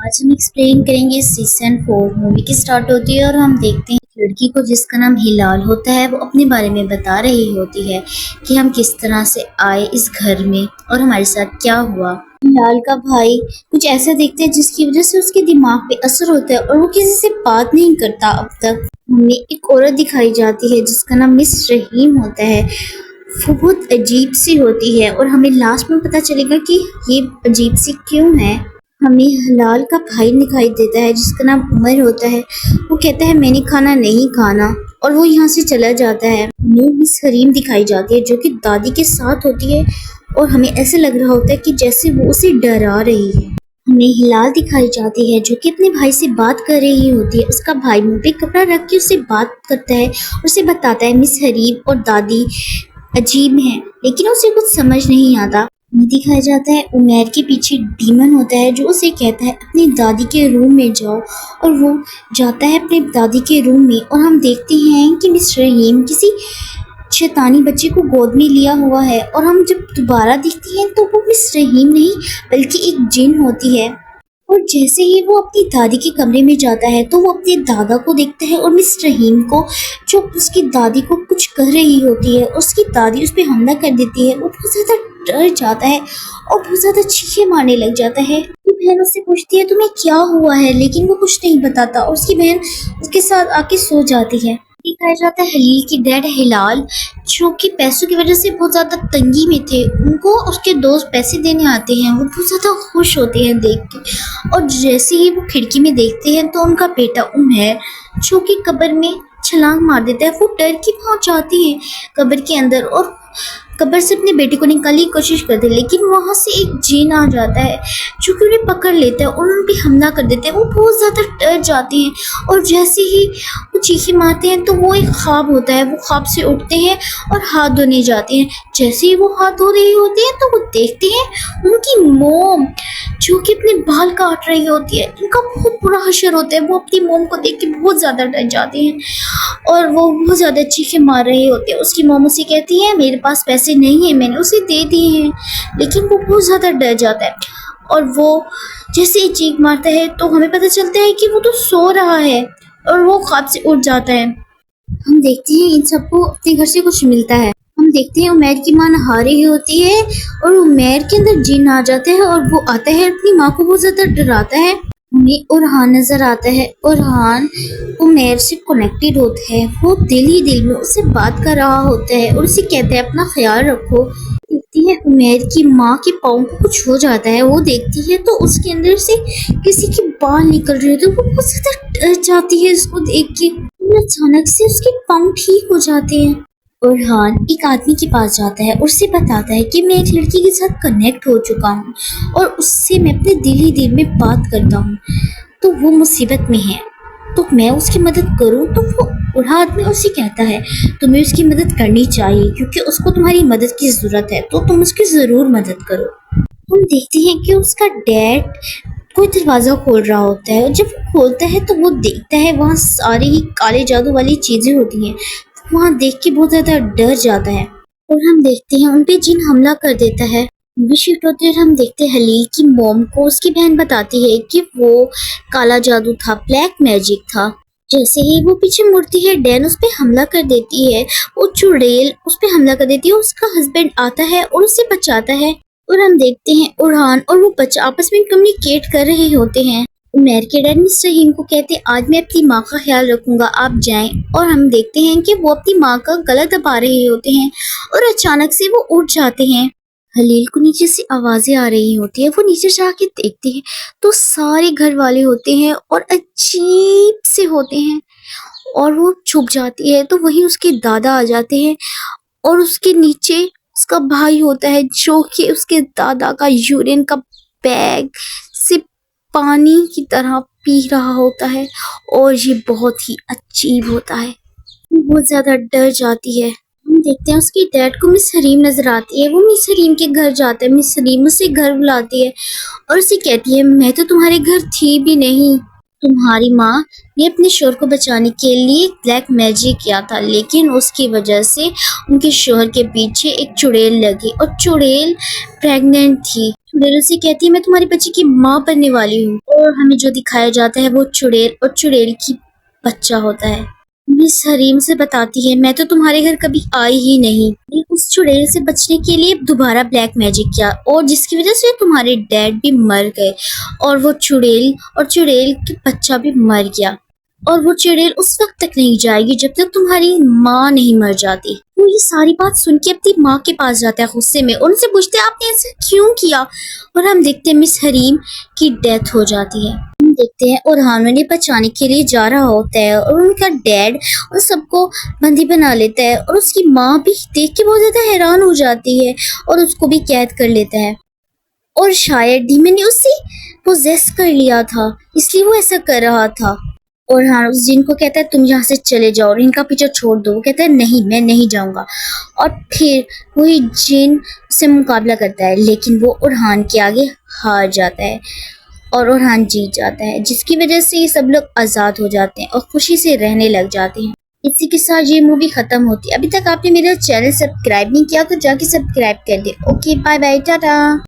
आज हम एक्सप्लेन करेंगे सीज़न 4 मूवी की स्टार्ट होती है और हम देखते हैं लड़की को जिसका नाम हिलाल होता है वो अपने बारे में बता रही होती है कि हम किस तरह से आए इस घर में और हमारे साथ क्या हुआ। हिलाल का भाई कुछ ऐसा देखता है जिसकी वजह से उसके दिमाग पे असर होता है और वो किसी से बात नहीं करता। अब तक हमें एक औरत दिखाई जाती है जिसका नाम मिस रहीम होता है। वो बहुत अजीब सी होती है और हमें लास्ट में पता चलेगा कि ये अजीब सी क्यों है। हमें हिलाल का भाई दिखाई देता है जिसका नाम उमर होता है। वो कहता है मैंने खाना नहीं खाना और वो यहाँ से चला जाता है। हमें मिस हरीम दिखाई जाती है जो कि दादी के साथ होती है और हमें ऐसे लग रहा होता है कि जैसे वो उसे डरा रही है। हमें हिलाल दिखाई जाती है जो कि अपने भाई से बात कर रही होती है। उसका भाई मुंह पे कपड़ा रख के उससे बात करता है और उसे बताता है मिस हरीम और दादी अजीब हैं, लेकिन उसे कुछ समझ नहीं आता। हमें दिखाया जाता है उमर के पीछे डीमन होता है जो उसे कहता है अपनी दादी के रूम में जाओ और वो जाता है अपने दादी के रूम में और हम देखते हैं कि मिस रहीम किसी शैतानी बच्चे को गोद में लिया हुआ है और हम जब दोबारा देखते हैं तो वो मिस रहीम नहीं बल्कि एक जिन होती है। और जैसे ही वो अपनी दादी के कमरे में जाता है तो वो अपने दादा को देखता है और मिस रहीम को जो उसकी दादी को कुछ कर रही होती है। उसकी दादी उस पर हमला कर देती है। वो बहुत ज़्यादा डर जाता है और बहुत ज़्यादा चीखें मारने लग जाता है। उसकी बहन उससे पूछती है तुम्हें क्या हुआ है, लेकिन वो कुछ नहीं बताता और उसकी बहन उसके साथ आके सो जाती है। दिखाया जाता है हलील की डैड हिलाल जो कि पैसों की वजह से बहुत ज़्यादा तंगी में थे। उनको उसके दोस्त पैसे देने आते हैं। वो बहुत ज़्यादा खुश होते हैं देख के और जैसे ही वो खिड़की में देखते हैं तो उनका बेटा उमर जो कि कब्र में छलांग मार देता है। वो डर के पहुंच जाती है कब्र के अंदर और कब्र से अपने बेटे को निकालने की कोशिश करते हैं, लेकिन वहाँ से एक जिन आ जाता है जो कि उन्हें पकड़ लेता है और उन पे हमला कर देते हैं। वो बहुत ज़्यादा डर जाते हैं और जैसे ही वो चीखें मारते हैं तो वो एक ख्वाब होता है। वो ख्वाब से उठते हैं और हाथ धोने जाते हैं। जैसे ही वो हाथ धो रही होते हैं तो वो देखते हैं उनकी मोम जो कि अपने बाल काट रही होती है। उनका बहुत बुरा हशर होता है। वो अपनी मोम को देख के बहुत ज़्यादा डर जाते हैं और वो बहुत ज़्यादा चीखें मार रहे होते हैं। उसकी मोम उसे कहती है मेरे पास पैसे नहीं है, मैंने उसे दे दिए हैं, लेकिन वो बहुत ज़्यादा डर जाता है और वो जैसे ही चीख मारता है तो हमें पता चलता है कि वो तो सो रहा है और वो ख्वाब से उठ जाता है। हम देखते हैं इन सबको अपने घर से कुछ मिलता है। हम देखते हैं उमर की माँ नहा रही होती है और उमर के अंदर जिन आ जाता है और वो आता है अपनी माँ को बहुत ज़्यादा डराता है। हमें उरहान नजर आता है। उरहान उमर से कनेक्टेड होता है। वो दिल ही दिल में उससे बात कर रहा होता है और उसे कहता है अपना ख्याल रखो। देखती है उमर की माँ के पाँव को कुछ हो जाता है। वो देखती है तो उसके अंदर से किसी के बाल निकल रहे होते हैं। वो बहुत ज़्यादा डर जाती है उसको देख के। अचानक से उसके पाँव ठीक हो जाते हैं। उरहान एक आदमी के पास जाता है और उसे बताता है कि मैं एक लड़की के साथ कनेक्ट हो चुका हूँ और उससे मैं अपने दिल ही दिल में बात करता हूँ, तो वो मुसीबत में है तो मैं उसकी मदद करूँ। तो वो बूढ़ा आदमी उसे कहता है तुम्हें उसकी मदद करनी चाहिए क्योंकि उसको तुम्हारी मदद की ज़रूरत है, तो तुम उसकी ज़रूर मदद करो। हम देखते हैं कि उसका डैड कोई दरवाज़ा खोल रहा होता है और जब वो खोलता है तो वो देखता है वहाँ सारी ही काले जादू वाली चीज़ें होती हैं। वहाँ देख के बहुत ज़्यादा डर जाता है और हम देखते हैं उन पे जिन हमला कर देता है। मूवी शिफ्ट होती है और हम देखते हैं हलील की मॉम को उसकी बहन बताती है कि वो काला जादू था, ब्लैक मैजिक था। जैसे ही वो पीछे मुड़ती है डैन उस पे हमला कर देती है। वो चुड़ैल उस पे हमला कर देती है। उसका हस्बैंड आता है और उसे बचाता है और हम देखते हैं उरहान और वो बच्चा आपस में कम्युनिकेट कर रहे होते हैं। उमर के डैड मिस रहीम को कहते आज मैं अपनी माँ का ख्याल रखूंगा, आप जाएं। और हम देखते हैं कि वो अपनी माँ का गला दबा रहे होते हैं और अचानक से वो उठ जाते हैं। हलील को नीचे से आवाजें आ रही होती है। वो नीचे जाके देखते हैं तो सारे घर वाले होते हैं और अजीब से होते हैं और वो छुप जाती है तो वहीं उसके दादा आ जाते हैं और उसके नीचे उसका भाई होता है जो कि उसके दादा का यूरिन का बैग से पानी की तरह पी रहा होता है और ये बहुत ही अजीब होता है। वो बहुत ज़्यादा डर जाती है। हम देखते हैं उसकी डैड को मिस हरीम नजर आती है। वो मिस हरीम के घर जाता है। मिस हरीम उसे घर बुलाती है और उसे कहती है मैं तो तुम्हारे घर थी भी नहीं। तुम्हारी माँ ने अपने शोहर को बचाने के लिए ब्लैक मैजिक किया था, लेकिन उसकी वजह से उनके शोहर के पीछे एक चुड़ैल लगी और चुड़ैल प्रेग्नेंट थी चुड़ैल से कहती है मैं तुम्हारे बच्चे की माँ बनने वाली हूँ, और हमें जो दिखाया जाता है वो चुड़ैल और चुड़ैल की बच्चा होता है। मिस हरीम से बताती है मैं तो तुम्हारे घर कभी आई ही नहीं, ने उस चुड़ैल से बचने के लिए दोबारा ब्लैक मैजिक किया, और जिसकी वजह से तुम्हारे डैड भी मर गए, और वो चुड़ैल और चुड़ैल के बच्चा भी मर गया, और वो चुड़ैल उस वक्त तक नहीं जाएगी जब तक तुम्हारी माँ नहीं मर जाती। वो ये सारी बात सुन के अपनी माँ के पास जाता है गुस्से में, और उनसे पूछते हैं आपने ऐसा क्यों किया, और हम देखते हैं मिस हरीम की डेथ हो जाती है। हम देखते हैं ओरहान उन्हें बचाने के लिए जा रहा होता है, और उनका डैड उन सबको बंदी बना लेता है, और उसकी माँ भी देख के बहुत ज्यादा हैरान हो जाती है और उसको भी कैद कर लेता है। और शायद डीमन ने उसे पोजेस कर लिया था, इसलिए वो ऐसा कर रहा था। और हाँ, उस जिन को कहता है तुम यहाँ से चले जाओ और इनका पीछा छोड़ दो। वो कहता है नहीं, मैं नहीं जाऊंगा। और फिर वही जिन से मुकाबला करता है, लेकिन वो ओरहान के आगे हार जाता है और ओरहान जीत जाता है, जिसकी वजह से ये सब लोग आज़ाद हो जाते हैं और खुशी से रहने लग जाते हैं। इसी के साथ ये मूवी खत्म होती है। अभी तक आपने मेरा चैनल सब्सक्राइब नहीं किया तो जाके सब्सक्राइब कर दे। Okay, bye bye, Tata.